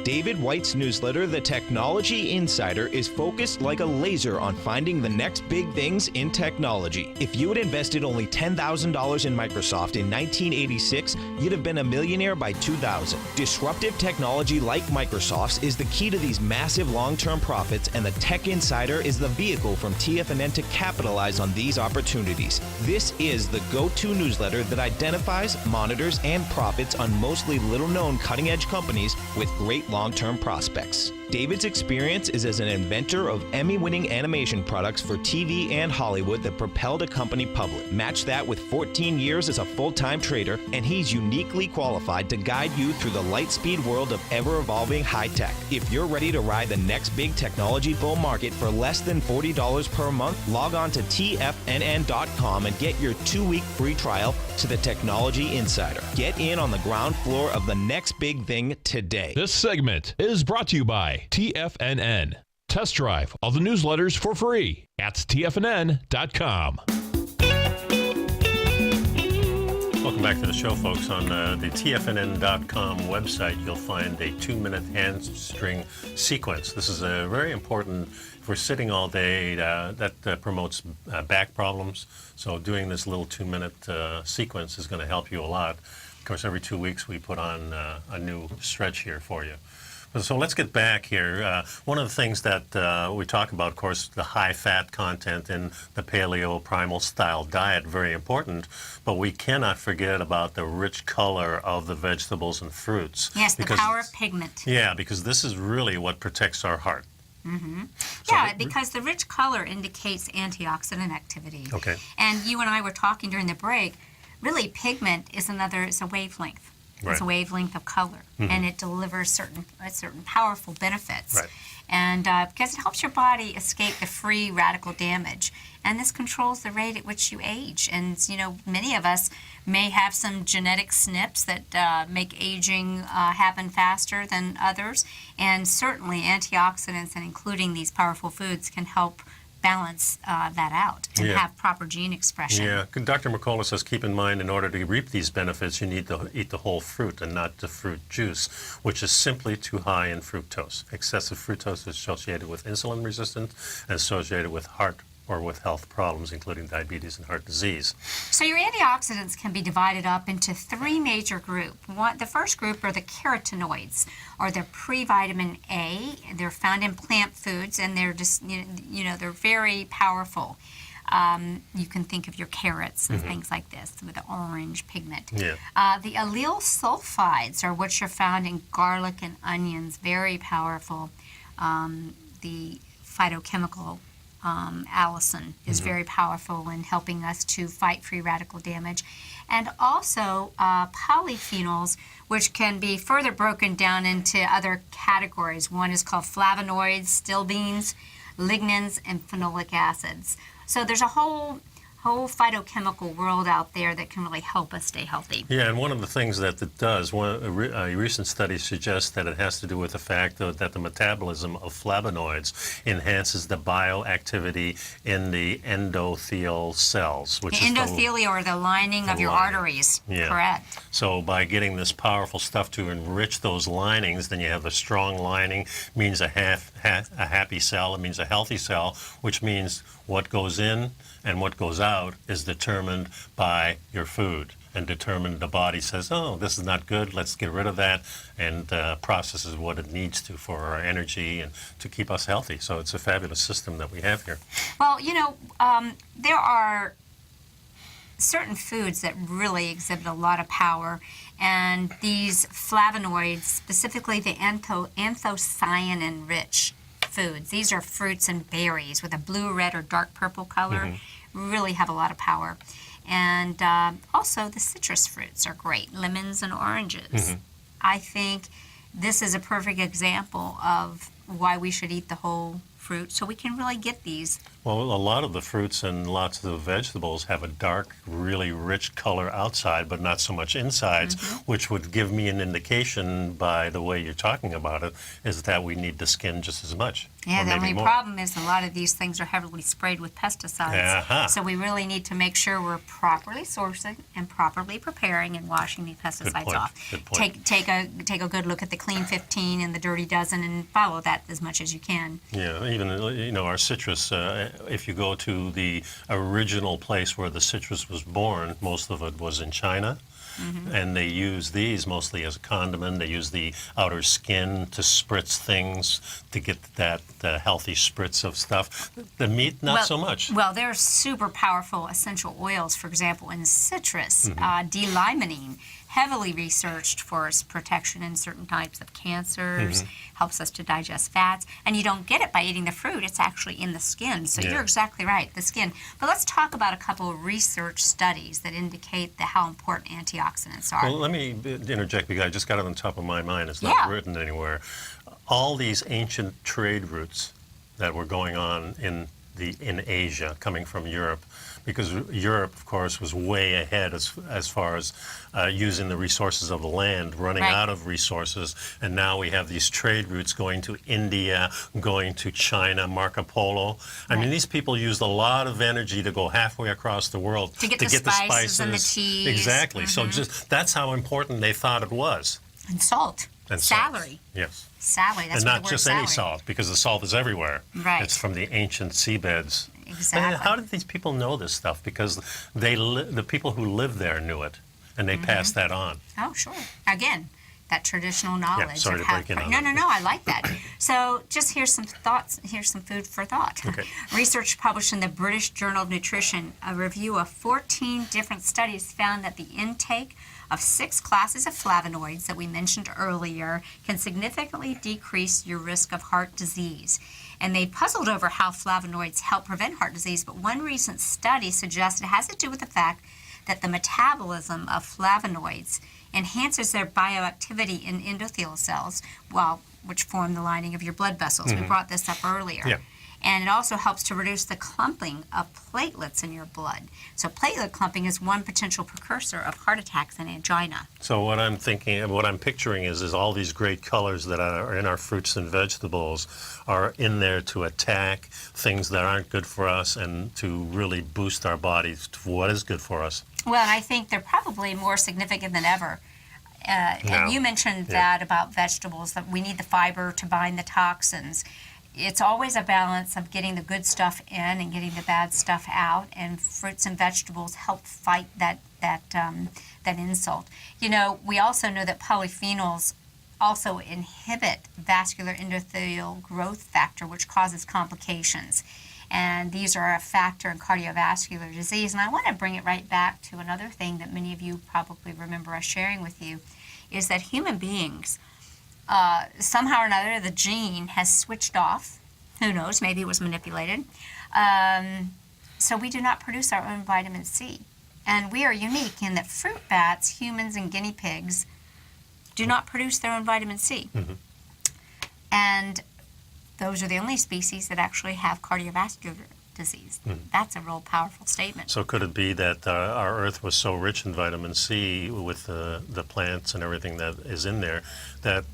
David White's newsletter, The Technology Insider, is focused like a laser on finding the next big things in technology. If you had invested only $10,000 in Microsoft in 1986, you'd have been a millionaire by 2000. Disruptive technology like Microsoft's is the key to these massive long-term profits, and the Tech Insider is the vehicle from TFNN to capitalize on these opportunities. This is the go-to newsletter that identifies, monitors, and profits on mostly little-known cutting-edge companies with great long-term prospects. David's experience is as an inventor of Emmy-winning animation products for TV and Hollywood that propelled a company public. Match that with 14 years as a full-time trader, and he's uniquely qualified to guide you through the light-speed world of ever-evolving high-tech. If you're ready to ride the next big technology bull market for less than $40 per month, log on to TFNN.com and get your 2-week free trial to the Technology Insider. Get in on the ground floor of the next big thing today. This segment is brought to you by TFNN. Test drive all the newsletters for free at TFNN.com. Welcome back to the show, folks. On the TFNN.com website, you'll find a 2-minute hamstring sequence. This is a very important, if we're sitting all day, that promotes back problems. So doing this little 2-minute sequence is going to help you a lot. Of course, every 2 weeks we put on a new stretch here for you. So let's get back here. One of the things that we talk about, of course, the high-fat content in the paleo primal style diet, very important, but we cannot forget about the rich color of the vegetables and fruits. Yes, the power of pigment. Yeah, because this is really what protects our heart. Mm-hmm. Yeah, because the rich color indicates antioxidant activity. Okay. And you and I were talking during the break, really pigment is it's a wavelength. Right. It's a wavelength of color, and it delivers certain powerful benefits. Right. And because it helps your body escape the free radical damage, and this controls the rate at which you age. And many of us may have some genetic SNPs that make aging happen faster than others, and certainly antioxidants and including these powerful foods can help balance that out and have proper gene expression. Yeah, Dr. McCullough says keep in mind in order to reap these benefits you need to eat the whole fruit and not the fruit juice, which is simply too high in fructose. Excessive fructose is associated with insulin resistance and associated with heart or with health problems, including diabetes and heart disease. So your antioxidants can be divided up into 3 major groups. The first group are the carotenoids, or the pre-vitamin A. They're found in plant foods, and they're just, they're very powerful. You can think of your carrots and things like this with the orange pigment. Yeah. The allele sulfides are what are found in garlic and onions, very powerful. The phytochemical allicin is very powerful in helping us to fight free radical damage. And also polyphenols, which can be further broken down into other categories. One is called flavonoids, stilbenes, lignans, and phenolic acids. So there's a whole phytochemical world out there that can really help us stay healthy. Yeah, and one of the things that it does, a recent study suggests that it has to do with the fact that the metabolism of flavonoids enhances the bioactivity in the endothelial cells. Which the endothelium, or the lining of your arteries, correct. So by getting this powerful stuff to enrich those linings, then you have a strong lining, means a happy cell, it means a healthy cell, which means what goes in and what goes out is determined by your food. and determine the body says, oh, this is not good, let's get rid of that, and processes what it needs to for our energy and to keep us healthy. So it's a fabulous system that we have here. Well, there are certain foods that really exhibit a lot of power, and these flavonoids, specifically the anthocyanin-rich foods, these are fruits and berries with a blue, red, or dark purple color, really have a lot of power. And also the citrus fruits are great, lemons and oranges. I think this is a perfect example of why we should eat the whole fruit so we can really get these. Well, a lot of the fruits and lots of the vegetables have a dark, really rich color outside, but not so much inside, which would give me an indication by the way you're talking about it, is that we need the skin just as much. Yeah, or the maybe only more. problem is a lot of these things are heavily sprayed with pesticides. So we really need to make sure we're properly sourcing and properly preparing and washing the pesticides point. off. Good point. Take a good look at the Clean 15 and the Dirty Dozen and follow that as much as you can. Yeah, even, our citrus, if you go to the original place where the citrus was born, most of it was in China. And they use these mostly as a condiment. They use the outer skin to spritz things to get that healthy spritz of stuff. The meat, not so much. Well, there are super powerful essential oils, for example, in citrus, D-limonene, heavily researched for its protection in certain types of cancers, helps us to digest fats, and you don't get it by eating the fruit. It's actually in the skin. So you're exactly right, the skin. But let's talk about a couple of research studies that indicate how important antioxidants are. Well, let me interject because I just got it on top of my mind. It's not written anywhere. All these ancient trade routes that were going on in Asia, coming from Europe, because Europe, of course, was way ahead as far as using the resources of the land, running out of resources, and now we have these trade routes going to India, going to China, Marco Polo. I mean, these people used a lot of energy to go halfway across the world to get the spices and the cheese. Exactly. So just that's how important they thought it was. And salt. And celery. Yes. Celery. That's and what not the word just celery. any salt, because the salt is everywhere. Right. It's from the ancient seabeds. Exactly. And how did these people know this stuff? Because the people who lived there knew it, and they passed that on. Oh, sure. Again, that traditional knowledge. Yeah, sorry of to break in on No, that. no, I like that. So just here's some thoughts, here's some food for thought. Okay. Research published in the British Journal of Nutrition, a review of 14 different studies found that the intake of 6 classes of flavonoids that we mentioned earlier can significantly decrease your risk of heart disease. And they puzzled over how flavonoids help prevent heart disease, but one recent study suggests it has to do with the fact that the metabolism of flavonoids enhances their bioactivity in endothelial cells, which form the lining of your blood vessels. We brought this up earlier. Yeah. And it also helps to reduce the clumping of platelets in your blood. So platelet clumping is one potential precursor of heart attacks and angina. So what I'm thinking, what I'm picturing is all these great colors that are in our fruits and vegetables are in there to attack things that aren't good for us and to really boost our bodies to what is good for us. Well, and I think they're probably more significant than ever. And you mentioned that about vegetables, that we need the fiber to bind the toxins. It's always a balance of getting the good stuff in and getting the bad stuff out, and fruits and vegetables help fight that insult. We also know that polyphenols also inhibit vascular endothelial growth factor, which causes complications. And these are a factor in cardiovascular disease. And I want to bring it right back to another thing that many of you probably remember us sharing with you, is that human beings, somehow or another, the gene has switched off. Who knows? Maybe it was manipulated. So we do not produce our own vitamin C. And we are unique in that fruit bats, humans, and guinea pigs do not produce their own vitamin C. And those are the only species that actually have cardiovascular disease. That's a real powerful statement. So could it be that our earth was so rich in vitamin C with the plants and everything that is in there that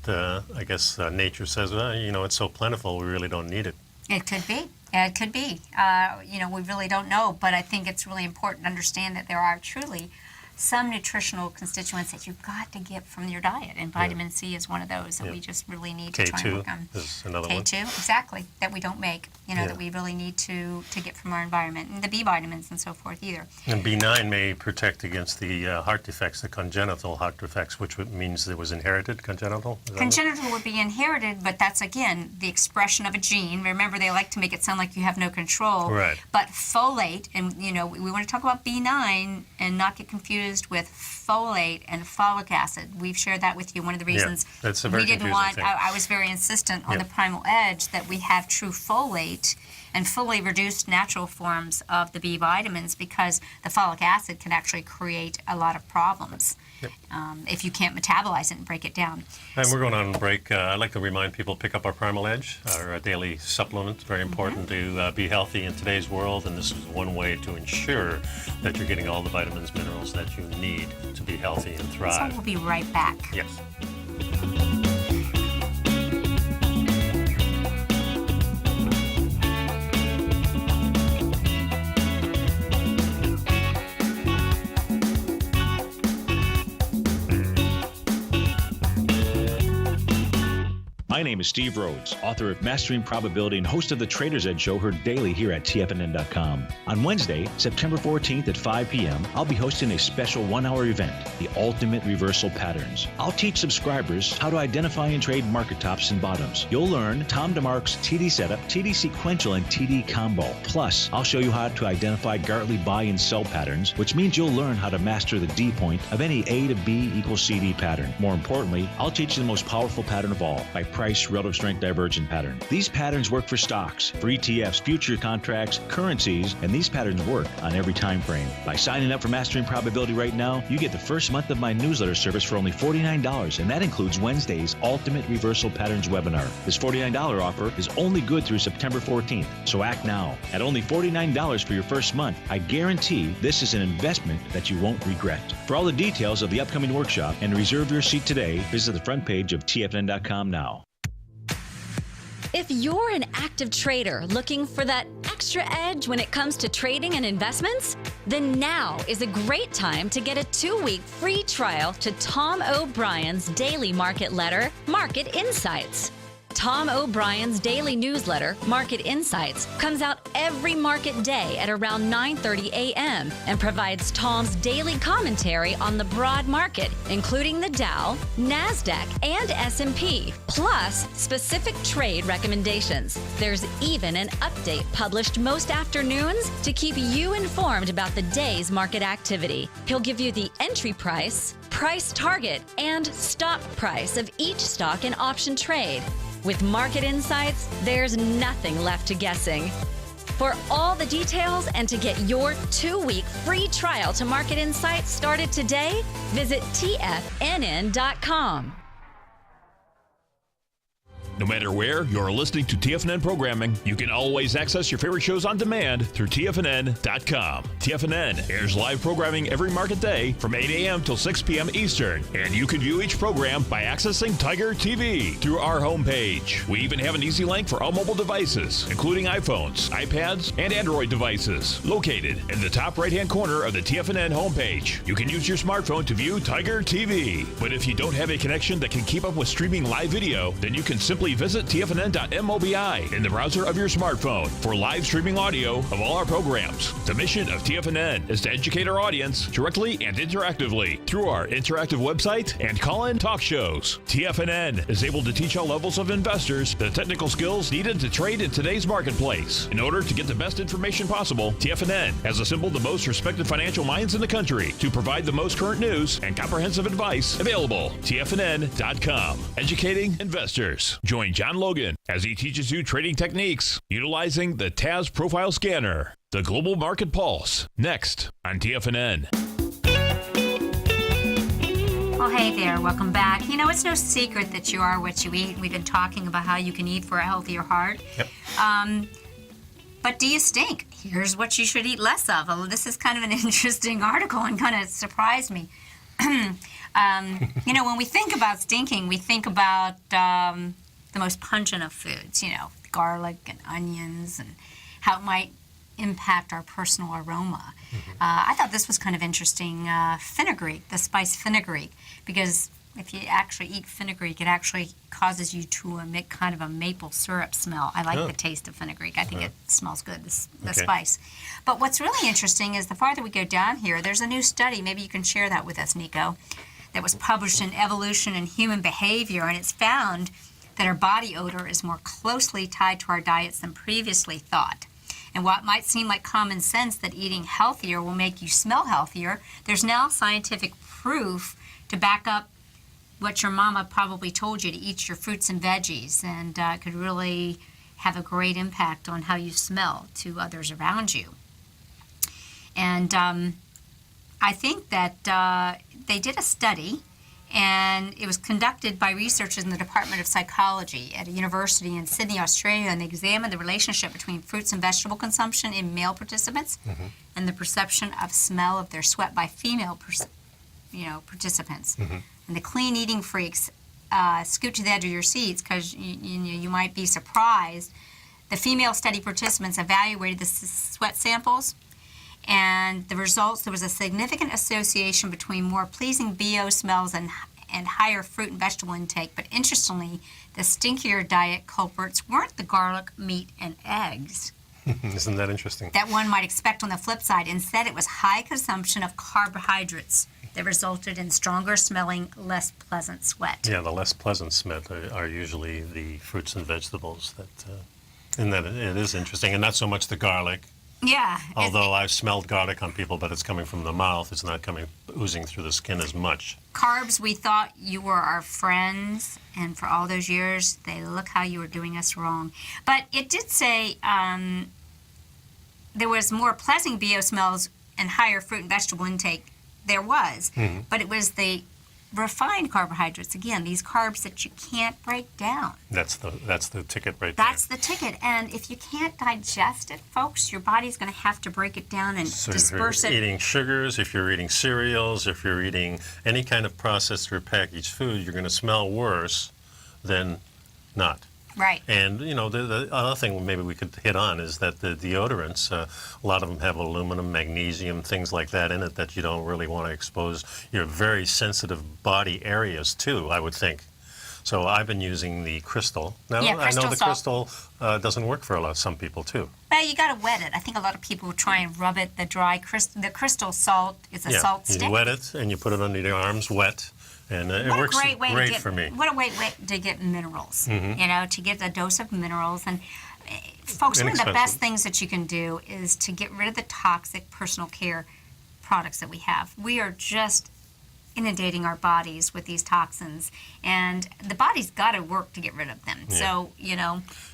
I guess nature says, well, it's so plentiful, we really don't need it. It could be. It could be. We really don't know, but I think it's really important to understand that there are truly some nutritional constituents that you've got to get from your diet, and vitamin C is one of those that we just really need to try and work on. K2 is another one. K2, exactly, that we don't make, that we really need to get from our environment, and the B vitamins and so forth either. And B9 may protect against the heart defects, the congenital heart defects, which means it was inherited, congenital? Congenital would be inherited, but that's, again, the expression of a gene. Remember, they like to make it sound like you have no control. Right. But folate, and, we want to talk about B9 and not get confused with folate and folic acid. We've shared that with you. One of the reasons that's a very we didn't confusing want, thing. I was very insistent on the Primal Edge that we have true folate and fully reduced natural forms of the B vitamins, because the folic acid can actually create a lot of problems if you can't metabolize it and break it down. And we're going on break. I'd like to remind people, pick up our Primal Edge, our daily supplement. It's very important to be healthy in today's world, and this is one way to ensure that you're getting all the vitamins, minerals that you need to be healthy and thrive. So we'll be right back. Yes. My name is Steve Rhodes, author of Mastering Probability and host of the Trader's Edge Show, heard daily here at TFNN.com. On Wednesday, September 14th at 5 p.m., I'll be hosting a special one-hour event, The Ultimate Reversal Patterns. I'll teach subscribers how to identify and trade market tops and bottoms. You'll learn Tom DeMark's TD Setup, TD Sequential, and TD Combo. Plus, I'll show you how to identify Gartley buy and sell patterns, which means you'll learn how to master the D point of any A to B equals CD pattern. More importantly, I'll teach you the most powerful pattern of all, by price relative strength divergent pattern. These patterns work for stocks, for ETFs, future contracts, currencies, and these patterns work on every time frame. By signing up for Mastering Probability right now, you get the first month of my newsletter service for only $49, and that includes Wednesday's Ultimate Reversal Patterns webinar. This $49 offer is only good through September 14th, so act now. At only $49 for your first month, I guarantee this is an investment that you won't regret. For all the details of the upcoming workshop and reserve your seat today, visit the front page of TFNN.com now. If you're an active trader looking for that extra edge when it comes to trading and investments, then now is a great time to get a 2-week free trial to Tom O'Brien's daily market letter, Market Insights. Tom O'Brien's daily newsletter, Market Insights, comes out every market day at around 9:30 a.m. and provides Tom's daily commentary on the broad market, including the Dow, NASDAQ, and S&P, plus specific trade recommendations. There's even an update published most afternoons to keep you informed about the day's market activity. He'll give you the entry price, price target, and stop price of each stock and option trade. With Market Insights, there's nothing left to guessing. For all the details and to get your 2-week free trial to Market Insights started today, visit TFNN.com. No matter where you're listening to TFNN programming, you can always access your favorite shows on demand through TFNN.com. TFNN airs live programming every market day from 8 a.m. till 6 p.m. Eastern, and you can view each program by accessing Tiger TV through our homepage. We even have an easy link for all mobile devices, including iPhones, iPads, and Android devices, located in the top right-hand corner of the TFNN homepage. You can use your smartphone to view Tiger TV. But if you don't have a connection that can keep up with streaming live video, then you can simply visit TFNN.mobi in the browser of your smartphone for live streaming audio of all our programs. The mission of TFNN is to educate our audience directly and interactively through our interactive website and call-in talk shows. TFNN is able to teach all levels of investors the technical skills needed to trade in today's marketplace. In order to get the best information possible, TFNN has assembled the most respected financial minds in the country to provide the most current news and comprehensive advice available. TFNN.com, educating investors. Join John Logan as he teaches you trading techniques utilizing the TAS Profile Scanner. The Global Market Pulse, next on TFNN. Well, hey there, welcome back. You know, it's no secret that you are what you eat. We've been talking about how you can eat for a healthier heart. Yep. But do you stink? Here's what you should eat less of. Well, this is kind of an interesting article and kind of surprised me. You know, when we think about stinking, we think about the most pungent of foods, you know, garlic and onions, and how it might impact our personal aroma. I thought this was kind of interesting. Fenugreek, the spice fenugreek, because if you actually eat fenugreek, it actually causes you to emit kind of a maple syrup smell. I like the taste of fenugreek. I think it smells good, the spice. But what's really interesting is the farther we go down here, there's a new study, maybe you can share that with us, Nico, that was published in Evolution and Human Behavior, and it's found that our body odor is more closely tied to our diets than previously thought. And what might seem like common sense that eating healthier will make you smell healthier, there's now scientific proof to back up what your mama probably told you, to eat your fruits and veggies, and it could really have a great impact on how you smell to others around you. And I think that they did a study, and it was conducted by researchers in the Department of Psychology at a university in Sydney, Australia, and they examined the relationship between fruits and vegetable consumption in male participants and the perception of smell of their sweat by female participants. And the clean eating freaks scoot to the edge of your seats, because you might be surprised. The female study participants evaluated the sweat samples, and the results, there was a significant association between more pleasing BO smells and higher fruit and vegetable intake. But interestingly, the stinkier diet culprits weren't the garlic, meat, and eggs. Isn't that interesting? That one might expect on the flip side. Instead, it was high consumption of carbohydrates that resulted in stronger smelling, less pleasant sweat. Yeah, the less pleasant smell are usually the fruits and vegetables. And that it is interesting, and not so much the garlic. Yeah. Although I've smelled garlic on people, but it's coming from the mouth. It's not oozing through the skin as much. Carbs, we thought you were our friends, and for all those years, look how you were doing us wrong. But it did say there was more pleasant BO smells and higher fruit and vegetable intake. There was, but it was the refined carbohydrates, again, these carbs that you can't break down. That's the ticket right there. That's the ticket, and if you can't digest it, folks, your body's going to have to break it down and disperse it. If you're eating sugars, if you're eating cereals, if you're eating any kind of processed or packaged food, you're going to smell worse than not. Right. And, the other thing maybe we could hit on is that the deodorants, a lot of them have aluminum, magnesium, things like that in it that you don't really want to expose your very sensitive body areas to, I would think. So I've been using the Crystal. Now, I know the Crystal doesn't work for some people, too. Well, you got to wet it. I think a lot of people try and rub it, the Crystal salt is a salt stick. You wet it, and you put it under your arms wet. And it works great for me. What a great way to get minerals, to get a dose of minerals. And folks, one of the best things that you can do is to get rid of the toxic personal care products that we have. We are just inundating our bodies with these toxins, and the body's got to work to get rid of them. Yeah. So,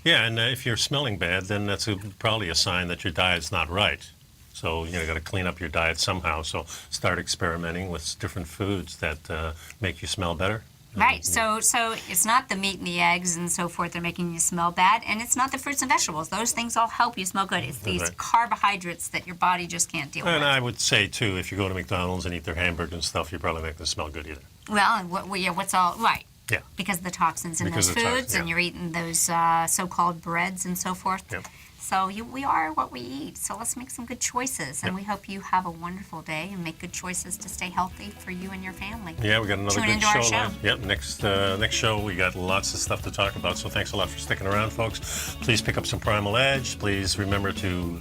Yeah, and if you're smelling bad, then that's probably a sign that your diet's not right. So you got to clean up your diet somehow. So start experimenting with different foods that make you smell better. Right. So it's not the meat and the eggs and so forth that are making you smell bad, and it's not the fruits and vegetables. Those things all help you smell good. It's these carbohydrates that your body just can't deal with. And I would say, too, if you go to McDonald's and eat their hamburger and stuff, you probably make them smell good either. Well, and what's all right? Yeah. Because of the toxins in those foods, and you're eating those so-called breads and so forth. Yep. So we are what we eat. So let's make some good choices. And we hope you have a wonderful day and make good choices to stay healthy for you and your family. Yeah, we got another Tune good into show. Our show. Yep, next show we got lots of stuff to talk about. So thanks a lot for sticking around, folks. Please pick up some Primal Edge. Please remember to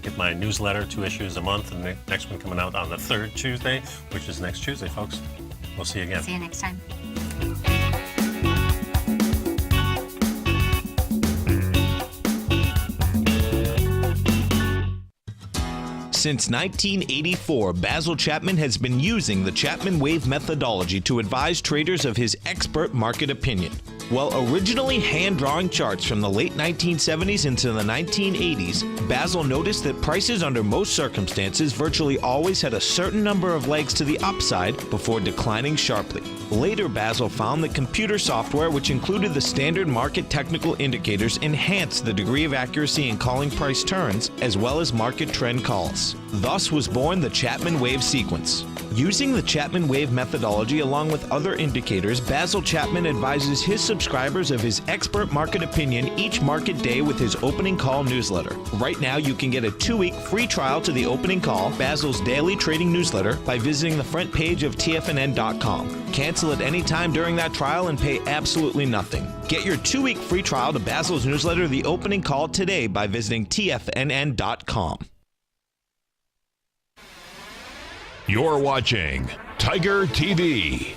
get my newsletter, 2 issues a month, and the next one coming out on the 3rd Tuesday, which is next Tuesday, folks. We'll see you again. See you next time. Since 1984, Basil Chapman has been using the Chapman Wave methodology to advise traders of his expert market opinion. While originally hand-drawing charts from the late 1970s into the 1980s, Basil noticed that prices under most circumstances virtually always had a certain number of legs to the upside before declining sharply. Later, Basil found that computer software, which included the standard market technical indicators, enhanced the degree of accuracy in calling price turns, as well as market trend calls. Thus was born the Chapman Wave sequence. Using the Chapman Wave methodology along with other indicators, Basil Chapman advises his subscribers of his expert market opinion each market day with his Opening Call newsletter. Right now, you can get a 2-week free trial to the Opening Call, Basil's daily trading newsletter, by visiting the front page of TFNN.com. Cancel at any time during that trial and pay absolutely nothing. Get your 2-week free trial to Basil's newsletter, The Opening Call, today by visiting TFNN.com. You're watching Tiger TV.